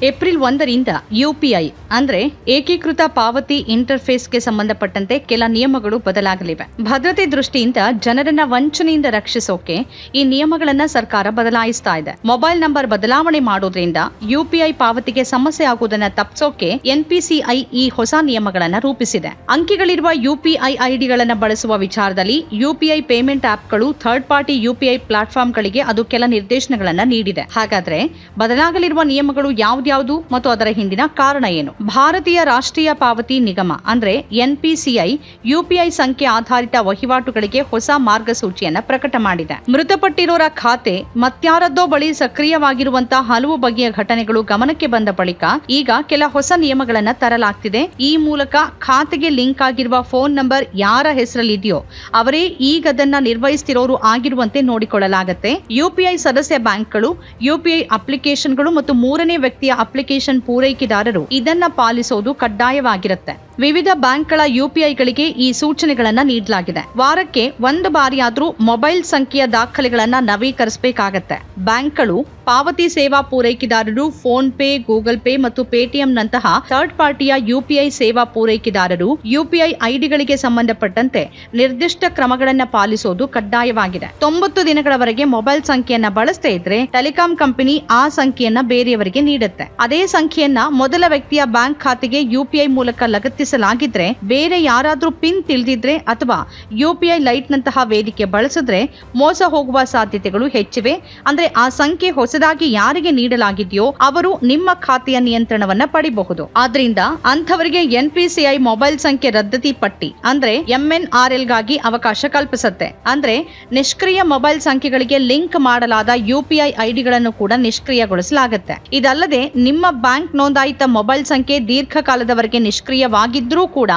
April 1ರಿಂದ UPI ಅಂದ್ರೆ ಏಕೀಕೃತ ಪಾವತಿ ಇಂಟರ್ಫೇಸ್ಗೆ ಸಂಬಂಧಪಟ್ಟಂತೆ ಕೆಲ ನಿಯಮಗಳು ಬದಲಾಗಲಿವೆ. ಭದ್ರತೆ ದೃಷ್ಟಿಯಿಂದ ಜನರನ್ನ ವಂಚನೆಯಿಂದ ರಕ್ಷಿಸೋಕೆ ಈ ನಿಯಮಗಳನ್ನ ಸರ್ಕಾರ ಬದಲಾಯಿಸ್ತಾ ಇದೆ. ಮೊಬೈಲ್ ನಂಬರ್ ಬದಲಾವಣೆ ಮಾಡೋದ್ರಿಂದ ಯುಪಿಐ ಪಾವತಿಗೆ ಸಮಸ್ಯೆ ಆಗುವುದನ್ನ ತಪ್ಪಿಸೋಕೆ ಎನ್ಪಿಸಿಐ ಈ ಹೊಸ ನಿಯಮಗಳನ್ನ ರೂಪಿಸಿದೆ. ಅಂಕಿಗಳಿರುವ ಯುಪಿಐ ಐಡಿಗಳನ್ನ ಬಳಸುವ ವಿಚಾರದಲ್ಲಿ ಯುಪಿಐ ಪೇಮೆಂಟ್ ಆಪ್ಗಳು ಥರ್ಡ್ ಪಾರ್ಟಿ ಯುಪಿಐ ಪ್ಲಾಟ್ಫಾರ್ಮ್ಗಳಿಗೆ ಅದು ಕೆಲ ನಿರ್ದೇಶನಗಳನ್ನ ನೀಡಿದೆ. ಹಾಗಾದ್ರೆ ಬದಲಾಗಲಿರುವ ನಿಯಮಗಳು ಯಾವುದು ಮತ್ತು ಅದರ ಹಿಂದಿನ ಕಾರಣ ಏನು? ಭಾರತೀಯ ರಾಷ್ಟ್ರೀಯ ಪಾವತಿ ನಿಗಮ ಅಂದ್ರೆ ಎನ್ಪಿಸಿಐ ಯುಪಿಐ ಸಂಖ್ಯೆ ಆಧಾರಿತ ವಹಿವಾಟುಗಳಿಗೆ ಹೊಸ ಮಾರ್ಗಸೂಚಿಯನ್ನ ಪ್ರಕಟ ಮಾಡಿದೆ. ಮೃತಪಟ್ಟಿರೋರ ಖಾತೆ ಮತ್ಯಾರದ್ದೋ ಬಳಿ ಸಕ್ರಿಯವಾಗಿರುವಂತಹ ಹಲವು ಬಗೆಯ ಘಟನೆಗಳು ಗಮನಕ್ಕೆ ಬಂದ ಬಳಿಕ ಈಗ ಕೆಲ ಹೊಸ ನಿಯಮಗಳನ್ನ ತರಲಾಗ್ತಿದೆ. ಈ ಮೂಲಕ ಖಾತೆಗೆ ಲಿಂಕ್ ಆಗಿರುವ ಫೋನ್ ನಂಬರ್ ಯಾರ ಹೆಸರಲ್ಲಿದೆಯೋ ಅವರೇ ಈಗ ಅದನ್ನ ನಿರ್ವಹಿಸುತ್ತಿರೋರು ಆಗಿರುವಂತೆ ನೋಡಿಕೊಳ್ಳಲಾಗುತ್ತೆ. ಯುಪಿಐ ಸದಸ್ಯ ಬ್ಯಾಂಕ್ಗಳು, ಯುಪಿಐ ಅಪ್ಲಿಕೇಶನ್ಗಳು ಮತ್ತು ಮೂರನೇ ವ್ಯಕ್ತಿಯ ಅಪ್ಲಿಕೇಶನ್ ಪೂರೈಕೆದಾರರು ಇದನ್ನ ಪಾಲಿಸೋದು ಕಡ್ಡಾಯವಾಗಿರುತ್ತೆ. ವಿವಿಧ ಬ್ಯಾಂಕ್ಗಳ ಯುಪಿಐಗಳಿಗೆ ಈ ಸೂಚನೆಗಳನ್ನ ನೀಡಲಾಗಿದೆ. ವಾರಕ್ಕೆ ಒಂದು ಬಾರಿಯಾದ್ರೂ ಮೊಬೈಲ್ ಸಂಖ್ಯೆಯ ದಾಖಲೆಗಳನ್ನ ನವೀಕರಿಸಬೇಕಾಗತ್ತೆ. ಬ್ಯಾಂಕ್ಗಳು, ಪಾವತಿ ಸೇವಾ ಪೂರೈಕೆದಾರರು, ಫೋನ್ ಪೇ, ಗೂಗಲ್ ಪೇ ಮತ್ತು ಪೇಟಿಎಂ ನಂತಹ ಥರ್ಡ್ ಪಾರ್ಟಿಯ ಯುಪಿಐ ಸೇವಾ ಪೂರೈಕೆದಾರರು ಯುಪಿಐ ಐಡಿಗಳಿಗೆ ಸಂಬಂಧಪಟ್ಟಂತೆ ನಿರ್ದಿಷ್ಟ ಕ್ರಮಗಳನ್ನ ಪಾಲಿಸೋದು ಕಡ್ಡಾಯವಾಗಿದೆ. 90 ದಿನಗಳವರೆಗೆ ಮೊಬೈಲ್ ಸಂಖ್ಯೆಯನ್ನ ಬಳಸದೇ ಇದ್ರೆ ಟೆಲಿಕಾಂ ಕಂಪನಿ ಆ ಸಂಖ್ಯೆಯನ್ನ ಬೇರೆಯವರಿಗೆ ನೀಡುತ್ತೆ. ಅದೇ ಸಂಖ್ಯೆಯನ್ನ ಮೊದಲ ವ್ಯಕ್ತಿಯ ಬ್ಯಾಂಕ್ ಖಾತೆಗೆ ಯುಪಿಐ ಮೂಲಕ ಲಗತ್ತಿಸಲಾಗಿದ್ರೆ, ಬೇರೆ ಯಾರಾದ್ರೂ ಪಿನ್ ತಿಳಿದಿದ್ರೆ ಅಥವಾ ಯುಪಿಐ ಲೈಟ್ ನಂತಹ ವೇದಿಕೆ ಬಳಸಿದ್ರೆ ಮೋಸ ಹೋಗುವ ಸಾಧ್ಯತೆಗಳು ಹೆಚ್ಚಿವೆ. ಅಂದ್ರೆ ಆ ಸಂಖ್ಯೆ ಹೊಸದಾಗಿ ಯಾರಿಗೆ ನೀಡಲಾಗಿದೆಯೋ ಅವರು ನಿಮ್ಮ ಖಾತೆಯ ನಿಯಂತ್ರಣವನ್ನ ಪಡಿಬಹುದು. ಆದ್ರಿಂದ ಅಂಥವರಿಗೆ ಎನ್ಪಿಸಿಐ ಮೊಬೈಲ್ ಸಂಖ್ಯೆ ರದ್ದತಿ ಪಟ್ಟಿ ಅಂದ್ರೆ ಎಂಎನ್ಆರ್ಎಲ್ ಗಾಗಿ ಅವಕಾಶ ಕಲ್ಪಿಸುತ್ತೆ. ಅಂದ್ರೆ ನಿಷ್ಕ್ರಿಯ ಮೊಬೈಲ್ ಸಂಖ್ಯೆಗಳಿಗೆ ಲಿಂಕ್ ಮಾಡಲಾದ ಯುಪಿಐ ಐಡಿಗಳನ್ನು ಕೂಡ ನಿಷ್ಕ್ರಿಯಗೊಳಿಸಲಾಗುತ್ತೆ. ಇದಲ್ಲದೆ ನಿಮ್ಮ ಬ್ಯಾಂಕ್ ನೋಂದಾಯಿತ ಮೊಬೈಲ್ ಸಂಖ್ಯೆ ದೀರ್ಘಕಾಲದವರೆಗೆ ನಿಷ್ಕ್ರಿಯವಾಗಿದ್ರೂ ಕೂಡ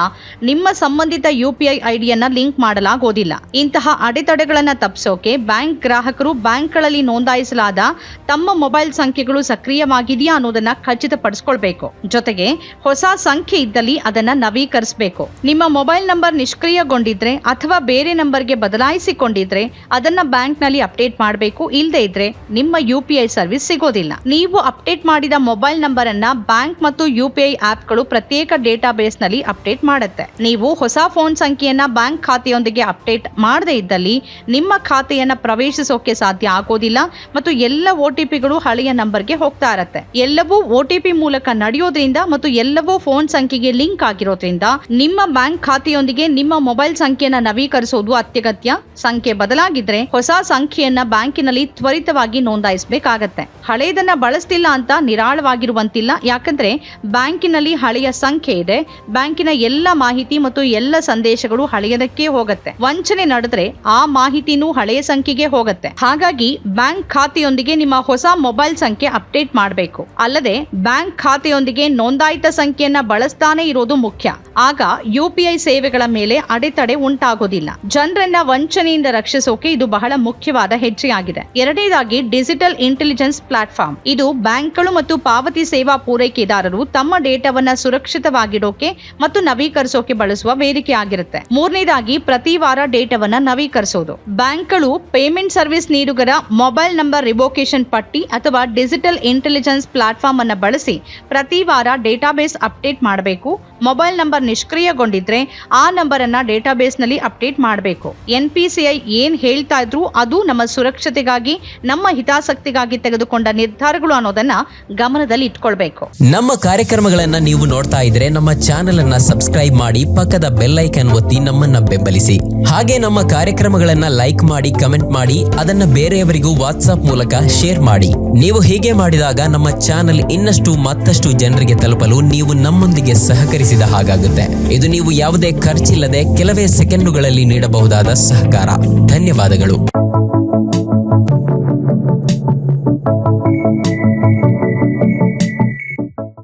ನಿಮ್ಮ ಸಂಬಂಧಿತ ಯುಪಿಐ ಐಡಿಯನ್ನ ಲಿಂಕ್ ಮಾಡಲಾಗೋದಿಲ್ಲ. ಇಂತಹ ಅಡೆತಡೆಗಳನ್ನ ತಪ್ಪಿಸೋಕೆ ಬ್ಯಾಂಕ್ ಗ್ರಾಹಕರು ಬ್ಯಾಂಕ್ಗಳಲ್ಲಿ ನೋಂದಾಯಿಸಲಾದ ತಮ್ಮ ಮೊಬೈಲ್ ಸಂಖ್ಯೆಗಳು ಸಕ್ರಿಯವಾಗಿದೆಯಾ ಅನ್ನೋದನ್ನ ಖಚಿತಪಡಿಸಿಕೊಳ್ಬೇಕು. ಜೊತೆಗೆ ಹೊಸ ಸಂಖ್ಯೆ ಇದ್ದಲ್ಲಿ ಅದನ್ನ ನವೀಕರಿಸಬೇಕು. ನಿಮ್ಮ ಮೊಬೈಲ್ ನಂಬರ್ ನಿಷ್ಕ್ರಿಯಗೊಂಡಿದ್ರೆ ಅಥವಾ ಬೇರೆ ನಂಬರ್ಗೆ ಬದಲಾಯಿಸಿಕೊಂಡಿದ್ರೆ ಅದನ್ನ ಬ್ಯಾಂಕ್ ನಲ್ಲಿ ಅಪ್ಡೇಟ್ ಮಾಡಬೇಕು. ಇಲ್ಲದೆ ಇದ್ರೆ ನಿಮ್ಮ ಯುಪಿಐ ಸರ್ವಿಸ್ ಸಿಗೋದಿಲ್ಲ. ನೀವು ಅಪ್ಡೇಟ್ ಮಾಡಿದ ಮೊಬೈಲ್ ನಂಬರ್ ಅನ್ನ ಬ್ಯಾಂಕ್ ಮತ್ತು ಯುಪಿಐ ಆಪ್ಗಳು ಪ್ರತ್ಯೇಕ ಡೇಟಾಬೇಸ್ ನಲ್ಲಿ ಅಪ್ಡೇಟ್ ಮಾಡುತ್ತೆ. ನೀವು ಹೊಸ ಫೋನ್ ಸಂಖ್ಯೆಯನ್ನ ಬ್ಯಾಂಕ್ ಖಾತೆಯೊಂದಿಗೆ ಅಪ್ಡೇಟ್ ಮಾಡದೇ ಇದ್ದಲ್ಲಿ ನಿಮ್ಮ ಖಾತೆಯನ್ನ ಪ್ರವೇಶಿಸೋಕೆ ಸಾಧ್ಯ ಆಗೋದಿಲ್ಲ ಮತ್ತು ಎಲ್ಲ ಒಟಿಪಿಗಳು ಹಳೆಯ ನಂಬರ್ಗೆ ಹೋಗ್ತಾ ಇರತ್ತೆ. ಎಲ್ಲವೂ ಒಟಿಪಿ ಮೂಲಕ ನಡೆಯೋದ್ರಿಂದ ಮತ್ತು ಎಲ್ಲವೂ ಫೋನ್ ಸಂಖ್ಯೆಗೆ ಲಿಂಕ್ ಆಗಿರೋದ್ರಿಂದ ನಿಮ್ಮ ಬ್ಯಾಂಕ್ ಖಾತೆಯೊಂದಿಗೆ ನಿಮ್ಮ ಮೊಬೈಲ್ ಸಂಖ್ಯೆಯನ್ನ ನವೀಕರಿಸೋದು ಅತ್ಯಗತ್ಯ. ಸಂಖ್ಯೆ ಬದಲಾಗಿದ್ರೆ ಹೊಸ ಸಂಖ್ಯೆಯನ್ನ ಬ್ಯಾಂಕಿನಲ್ಲಿ ತ್ವರಿತವಾಗಿ ನೋಂದಾಯಿಸಬೇಕಾಗತ್ತೆ. ಹಳೆಯದನ್ನ ಬಳಸ್ತಿಲ್ಲ ಅಂತ ನಿರಾಳವಾಗಿರುವಂತಿಲ್ಲ. ಯಾಕಂದ್ರೆ ಬ್ಯಾಂಕಿನಲ್ಲಿ ಹಳೆಯ ಸಂಖ್ಯೆ ಇದೆ. ಬ್ಯಾಂಕಿನ ಎಲ್ಲ ಮಾಹಿತಿ ಮತ್ತು ಎಲ್ಲ ಸಂದೇಶಗಳು ಹಳೆಯದಕ್ಕೆ ಹೋಗುತ್ತೆ. ವಂಚನೆ ನಡೆದ್ರೆ ಆ ಮಾಹಿತಿನೂ ಹಳೆಯ ಸಂಖ್ಯೆಗೆ ಹೋಗುತ್ತೆ. ಹಾಗಾಗಿ ಬ್ಯಾಂಕ್ ಖಾತೆಯೊಂದಿಗೆ ನಿಮ್ಮ ಹೊಸ ಮೊಬೈಲ್ ಸಂಖ್ಯೆ ಅಪ್ಡೇಟ್ ಮಾಡಬೇಕು. ಅಲ್ಲದೆ ಬ್ಯಾಂಕ್ ಖಾತೆಯೊಂದಿಗೆ ನೋಂದಾಯಿತ ಸಂಖ್ಯೆಯನ್ನ ಬಳಸ್ತಾನೆ ಇರೋದು ಮುಖ್ಯ. ಆಗ ಯುಪಿಐ ಸೇವೆಗಳ ಮೇಲೆ ಅಡೆತಡೆ ಉಂಟಾಗೋದಿಲ್ಲ. ಜನರನ್ನ ವಂಚನೆಯಿಂದ ರಕ್ಷಿಸೋಕೆ ಇದು ಬಹಳ ಮುಖ್ಯವಾದ ಹೆಜ್ಜೆಯಾಗಿದೆ. ಎರಡನೇದಾಗಿ ಡಿಜಿಟಲ್ ಇಂಟೆಲಿಜೆನ್ಸ್ ಪ್ಲಾಟ್ಫಾರ್ಮ್. ಇದು ಬ್ಯಾಂಕ್ಗಳು ಮತ್ತು ಪಾವತಿ ಸೇವಾ ಪೂರೈಕೆದಾರರು ತಮ್ಮ ಡೇಟಾವನ್ನ ಸುರಕ್ಷಿತವಾಗಿಡೋಕೆ ಮತ್ತು ನವೀಕರಿಸೋಕೆ ಬಳಸುವ ವೇದಿಕೆ ಆಗಿರುತ್ತೆ. ಮೂರನೇದಾಗಿ ಪ್ರತಿ ವಾರ ಡೇಟಾವನ್ನ ನವೀಕರಿಸೋದು. ಬ್ಯಾಂಕ್ಗಳು ಪೇಮೆಂಟ್ ಸರ್ವಿಸ್ ನೀಡುಗರ ಮೊಬೈಲ್ ನಂಬರ್ ರಿವೋಕೇಶನ್ ಪಟ್ಟಿ ಅಥವಾ ಡಿಜಿಟಲ್ ಇಂಟೆಲಿಜೆನ್ಸ್ ಪ್ಲಾಟ್ಫಾರ್ಮ್ ಅನ್ನ ಬಳಸಿ ಪ್ರತಿ ವಾರ ಡೇಟಾಬೇಸ್ ಅಪ್ಡೇಟ್ ಮಾಡಬೇಕು. ಮೊಬೈಲ್ ನಂಬರ್ ನಿಷ್ಕ್ರಿಯಗೊಂಡಿದ್ರೆ ಆ ನಂಬರ್ ಅನ್ನ ಡೇಟಾಬೇಸ್ ನಲ್ಲಿ ಅಪ್ಡೇಟ್ ಮಾಡಬೇಕು. ಎನ್ಪಿಸಿಐ ಏನ್ ಹೇಳ್ತಾ ಇದ್ರು ಅದು ನಮ್ಮ ಸುರಕ್ಷತೆಗಾಗಿ, ನಮ್ಮ ಹಿತಾಸಕ್ತಿಗಾಗಿ ತೆಗೆದುಕೊಂಡ ನಿರ್ಧಾರಗಳು ಅನ್ನೋದನ್ನ ಗಮನದಲ್ಲಿ ಇಟ್ಕೊಳ್ಬೇಕು. ನಮ್ಮ ಕಾರ್ಯಕ್ರಮಗಳನ್ನ ನೀವು ನೋಡ್ತಾ ಇದ್ರೆ ನಮ್ಮ ಚಾನೆಲ್ ಅನ್ನ ಸಬ್ಸ್ಕ್ರೈಬ್ ಮಾಡಿ, ಪಕ್ಕದ ಬೆಲ್ ಐಕಾನ್ ಒತ್ತಿ ನಮ್ಮನ್ನ ಬೆಂಬಲಿಸಿ. ಹಾಗೆ ನಮ್ಮ ಕಾರ್ಯಕ್ರಮಗಳನ್ನ ಲೈಕ್ ಮಾಡಿ, ಕಮೆಂಟ್ ಮಾಡಿ, ಅದನ್ನ ಬೇರೆಯವರಿಗೂ ವಾಟ್ಸ್ಆಪ್ ಮೂಲಕ ಶೇರ್ ಮಾಡಿ. ನೀವು ಹೀಗೆ ಮಾಡಿದಾಗ ನಮ್ಮ ಚಾನೆಲ್ ಇನ್ನಷ್ಟು ಮತ್ತಷ್ಟು ಜನರಿಗೆ ತಲುಪಲು ನೀವು ನಮ್ಮೊಂದಿಗೆ ಸಹಕರಿಸಿದ ಹಾಗಾಗುತ್ತೆ. ಇದು ನೀವು ಯಾವುದೇ ಖರ್ಚಿಲ್ಲದೆ ಕೆಲವೇ ಸೆಕೆಂಡುಗಳಲ್ಲಿ ನೀಡಬಹುದಾದ ಸಹಕಾರ. ಧನ್ಯವಾದಗಳು.